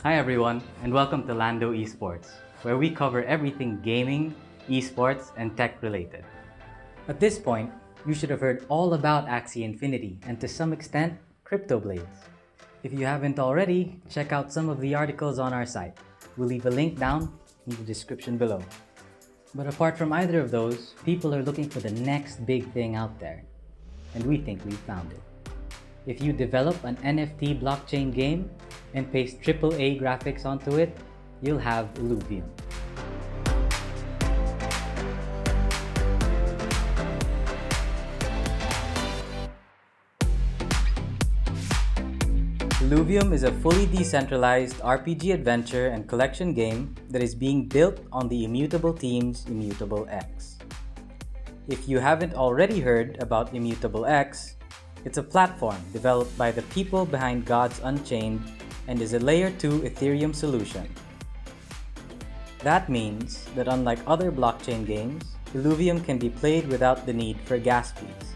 Hi everyone, and welcome to Lando eSports, where we cover everything gaming, esports, and tech related. At this point, you should have heard all about Axie Infinity and to some extent, Crypto Blades. If you haven't already, check out some of the articles on our site. We'll leave a link down in the description below. But apart from either of those, people are looking for the next big thing out there, and we think we've found it. If you develop an NFT blockchain game and paste AAA graphics onto it, you'll have Illuvium. Illuvium is a fully decentralized RPG adventure and collection game that is being built on the Immutable team's Immutable X. If you haven't already heard about Immutable X, it's a platform developed by the people behind Gods Unchained and is a Layer 2 Ethereum solution. That means that unlike other blockchain games, Illuvium can be played without the need for gas fees.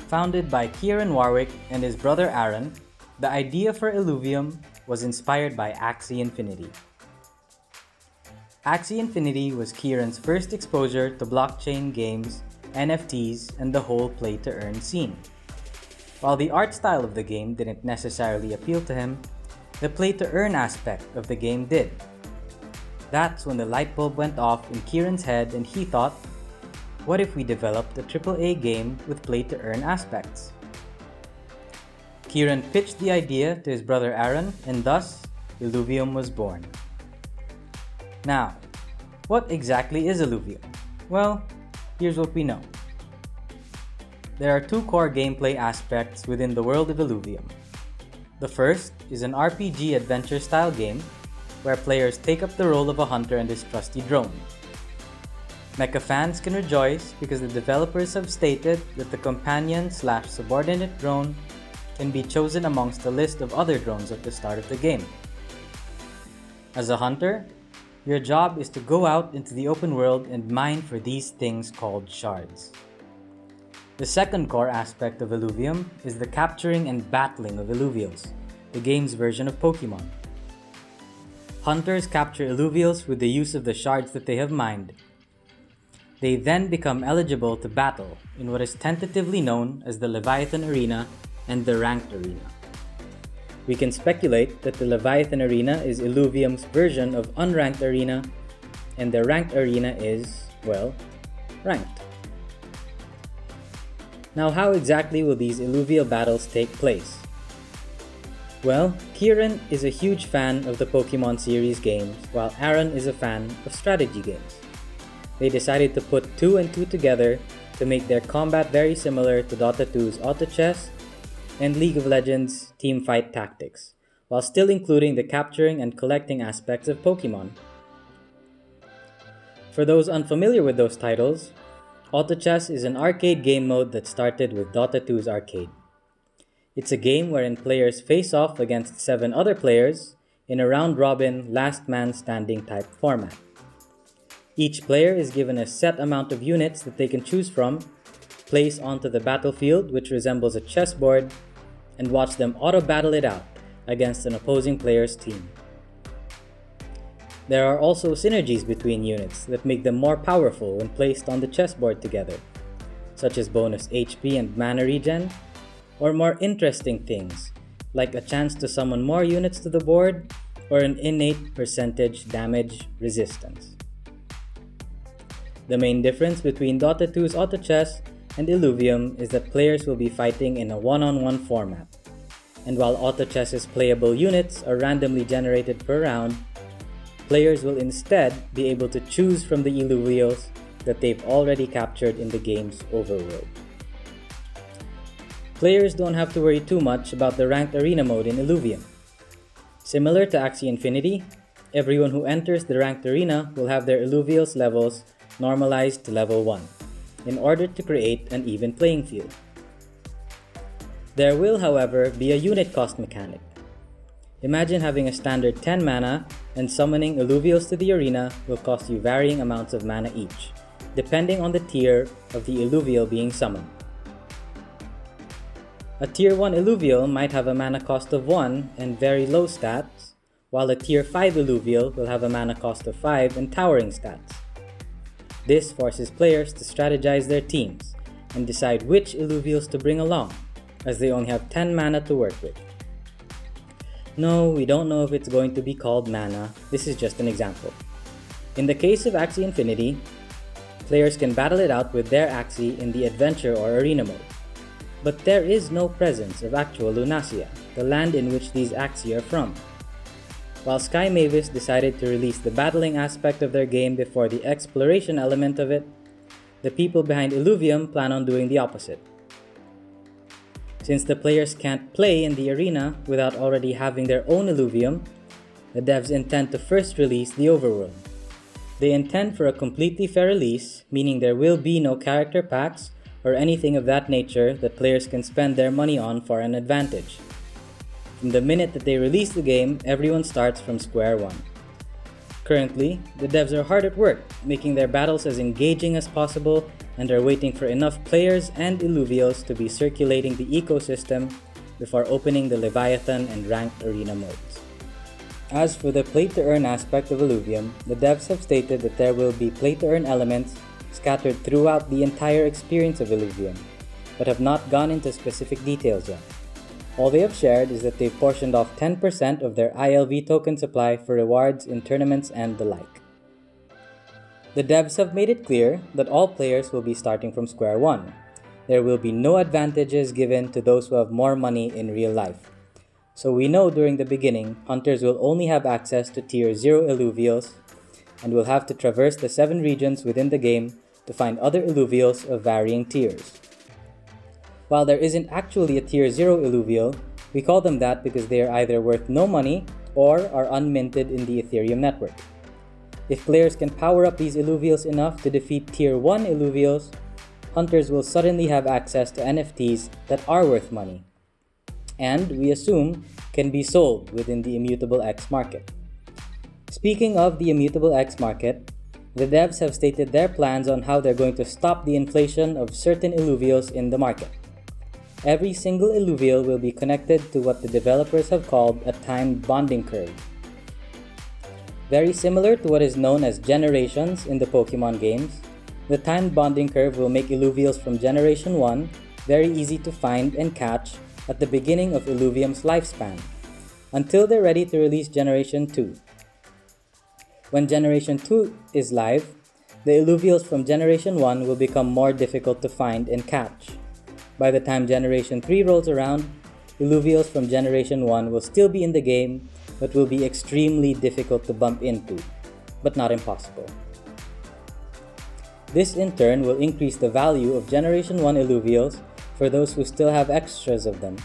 Founded by Kieran Warwick and his brother Aaron, the idea for Illuvium was inspired by Axie Infinity. Axie Infinity was Kieran's first exposure to blockchain games, NFTs, and the whole play-to-earn scene. While the art style of the game didn't necessarily appeal to him, the play-to-earn aspect of the game did. That's when the light bulb went off in Kieran's head and he thought, what if we developed a AAA game with play-to-earn aspects? Kieran pitched the idea to his brother Aaron, and thus, Illuvium was born. Now, what exactly is Illuvium? Well, here's what we know. There are two core gameplay aspects within the world of Illuvium. The first is an RPG adventure-style game where players take up the role of a hunter and his trusty drone. Mecha fans can rejoice because the developers have stated that the companion/subordinate drone can be chosen amongst a list of other drones at the start of the game. As a hunter, your job is to go out into the open world and mine for these things called shards. The second core aspect of Illuvium is the capturing and battling of Illuvials, the game's version of Pokemon. Hunters capture Illuvials with the use of the shards that they have mined. They then become eligible to battle in what is tentatively known as the Leviathan Arena and the Ranked Arena. We can speculate that the Leviathan Arena is Illuvium's version of Unranked Arena, and the Ranked Arena is, well, ranked. Now, how exactly will these Illuvial battles take place? Well, Kieran is a huge fan of the Pokemon series games, while Aaron is a fan of strategy games. They decided to put 2 and 2 together to make their combat very similar to Dota 2's Auto Chess and League of Legends' Teamfight Tactics, while still including the capturing and collecting aspects of Pokemon. For those unfamiliar with those titles, Auto Chess is an arcade game mode that started with Dota 2's Arcade. It's a game wherein players face off against 7 other players in a round-robin, last-man-standing type format. Each player is given a set amount of units that they can choose from, place onto the battlefield, which resembles a chessboard, and watch them auto-battle it out against an opposing player's team. There are also synergies between units that make them more powerful when placed on the chessboard together, such as bonus HP and mana regen, or more interesting things, like a chance to summon more units to the board or an innate percentage damage resistance. The main difference between Dota 2's Auto Chess and Illuvium is that players will be fighting in a one-on-one format, and while Auto Chess's playable units are randomly generated per round, players will instead be able to choose from the Illuvials that they've already captured in the game's overworld. Players don't have to worry too much about the Ranked Arena mode in Illuvium. Similar to Axie Infinity, everyone who enters the Ranked Arena will have their Illuvials levels normalized to level 1, in order to create an even playing field. There will, however, be a unit cost mechanic. Imagine having a standard 10 mana and summoning Illuvials to the arena will cost you varying amounts of mana each, depending on the tier of the Illuvial being summoned. A Tier 1 Illuvial might have a mana cost of 1 and very low stats, while a Tier 5 Illuvial will have a mana cost of 5 and towering stats. This forces players to strategize their teams and decide which Illuvials to bring along, as they only have 10 mana to work with. No, we don't know if it's going to be called mana, this is just an example. In the case of Axie Infinity, players can battle it out with their Axie in the Adventure or Arena mode. But there is no presence of actual Lunasia, the land in which these Axie are from. While Sky Mavis decided to release the battling aspect of their game before the exploration element of it, the people behind Illuvium plan on doing the opposite. Since the players can't play in the arena without already having their own Illuvium, the devs intend to first release the overworld. They intend for a completely fair release, meaning there will be no character packs or anything of that nature that players can spend their money on for an advantage. From the minute that they release the game, everyone starts from square one. Currently, the devs are hard at work, making their battles as engaging as possible and are waiting for enough players and Illuvials to be circulating the ecosystem before opening the Leviathan and ranked arena modes. As for the play-to-earn aspect of Illuvium, the devs have stated that there will be play-to-earn elements scattered throughout the entire experience of Illuvium, but have not gone into specific details yet. All they have shared is that they've portioned off 10% of their ILV token supply for rewards in tournaments and the like. The devs have made it clear that all players will be starting from square one. There will be no advantages given to those who have more money in real life. So we know during the beginning, hunters will only have access to tier 0 Illuvials and will have to traverse the 7 regions within the game to find other Illuvials of varying tiers. While there isn't actually a tier 0 Illuvial, we call them that because they are either worth no money or are unminted in the Ethereum network. If players can power up these Illuvials enough to defeat tier 1 Illuvials, hunters will suddenly have access to NFTs that are worth money, and we assume can be sold within the Immutable X market. Speaking of the Immutable X market, the devs have stated their plans on how they're going to stop the inflation of certain Illuvials in the market. Every single Illuvial will be connected to what the developers have called a timed bonding curve. Very similar to what is known as generations in the Pokemon games, the timed bonding curve will make Illuvials from Generation 1 very easy to find and catch at the beginning of Illuvium's lifespan, until they're ready to release Generation 2. When Generation 2 is live, the Illuvials from Generation 1 will become more difficult to find and catch. By the time Generation 3 rolls around, Illuvials from Generation 1 will still be in the game, but will be extremely difficult to bump into, but not impossible. This in turn will increase the value of Generation 1 Illuvials for those who still have extras of them.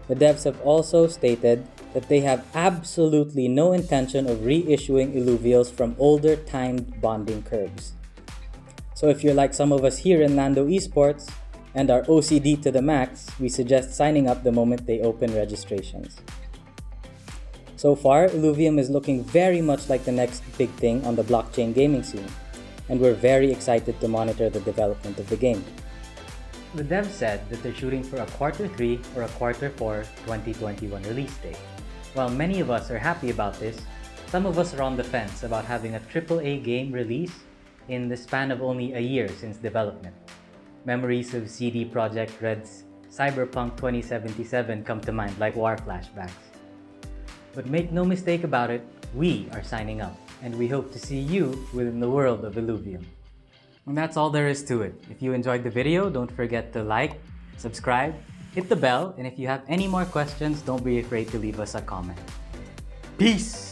The devs have also stated that they have absolutely no intention of reissuing Illuvials from older timed bonding curves. So if you're like some of us here in Lando eSports, and are OCD to the max, we suggest signing up the moment they open registrations. So far, Illuvium is looking very much like the next big thing on the blockchain gaming scene, and we're very excited to monitor the development of the game. The devs said that they're shooting for a Q3 or a Q4 2021 release date. While many of us are happy about this, some of us are on the fence about having a AAA game release in the span of only a year since development. Memories of CD Projekt Red's Cyberpunk 2077 come to mind like war flashbacks. But make no mistake about it, we are signing up, and we hope to see you within the world of Illuvium. And that's all there is to it. If you enjoyed the video, don't forget to like, subscribe, hit the bell, and if you have any more questions, don't be afraid to leave us a comment. Peace!